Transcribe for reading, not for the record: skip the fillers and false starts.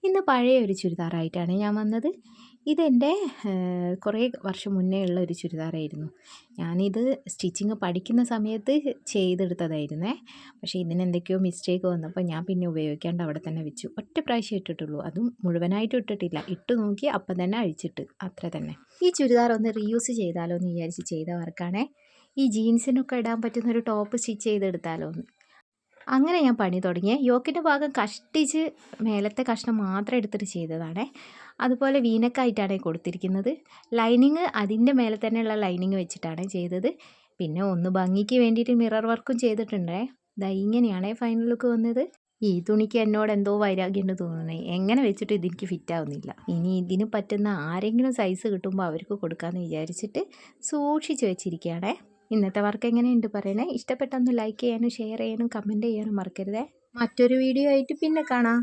ഇന്ന് പഴയ ഒരു ചുരിദാറായിട്ടാണ് ഞാൻ വന്നത്. ഇതെൻ്റെ കുറേ വർഷം മുന്നേ ഉള്ള ഒരു ചുരിദാറായിരുന്നു. ഞാനിത് സ്റ്റിച്ചിങ് പഠിക്കുന്ന സമയത്ത് ചെയ്തെടുത്തതായിരുന്നേ. പക്ഷേ ഇതിന് എന്തൊക്കെയോ മിസ്റ്റേക്ക് വന്നപ്പോൾ ഞാൻ പിന്നെ ഉപയോഗിക്കാണ്ട് അവിടെ തന്നെ വെച്ചു. ഒറ്റ പ്രാവശ്യം ഇട്ടിട്ടുള്ളൂ, അതും മുഴുവനായിട്ടും ഇട്ടിട്ടില്ല. ഇട്ട് നോക്കി അപ്പം തന്നെ അഴിച്ചിട്ട്, അത്ര തന്നെ. ഈ ചുരിദാർ ഒന്ന് റീയൂസ് ചെയ്താലോ എന്ന് വിചാരിച്ച് ചെയ്ത വർക്കാണേ. ഈ ജീൻസിനൊക്കെ ഇടാൻ പറ്റുന്ന ഒരു ടോപ്പ് സ്റ്റിച്ച് ചെയ്തെടുത്താലോ എന്ന്. അങ്ങനെ ഞാൻ പണി തുടങ്ങിയേ. യോക്കിൻ്റെ ഭാഗം കഷ്ടിച്ച് മേലത്തെ കഷ്ണം മാത്രം എടുത്തിട്ട് ചെയ്തതാണേ. അതുപോലെ വീനക്കായിട്ടാണ് കൊടുത്തിരിക്കുന്നത്. ലൈനിങ് അതിൻ്റെ മേലെ തന്നെയുള്ള ലൈനിങ് വെച്ചിട്ടാണ് ചെയ്തത്. പിന്നെ ഒന്ന് ഭംഗിക്ക് വേണ്ടിയിട്ട് മിറർ വർക്കും ചെയ്തിട്ടുണ്ടേ. ദാ ഇങ്ങനെയാണ് ഫൈനൽ ലുക്ക് വന്നത്. ഈ തുണിക്ക് എന്നോട് എന്തോ വൈരാഗ്യമുണ്ട് തോന്നുന്നേ. എങ്ങനെ വെച്ചിട്ട് ഇതെനിക്ക് ഫിറ്റ് ആവുന്നില്ല. ഇനി ഇതിന് പറ്റുന്ന ആരെങ്കിലും സൈസ് കിട്ടുമ്പോൾ അവർക്ക് കൊടുക്കാമെന്ന് വിചാരിച്ചിട്ട് സൂക്ഷിച്ച് വെച്ചിരിക്കുകയാണേ. ഇന്നത്തെ വർക്ക് എങ്ങനെയുണ്ട് പറയണേ. ഇഷ്ടപ്പെട്ടൊന്ന് ലൈക്ക് ചെയ്യാനും ഷെയർ ചെയ്യാനും കമൻറ്റ് ചെയ്യാനും മറക്കരുതേ. മറ്റൊരു വീഡിയോ ആയിട്ട് പിന്നെ കാണാം.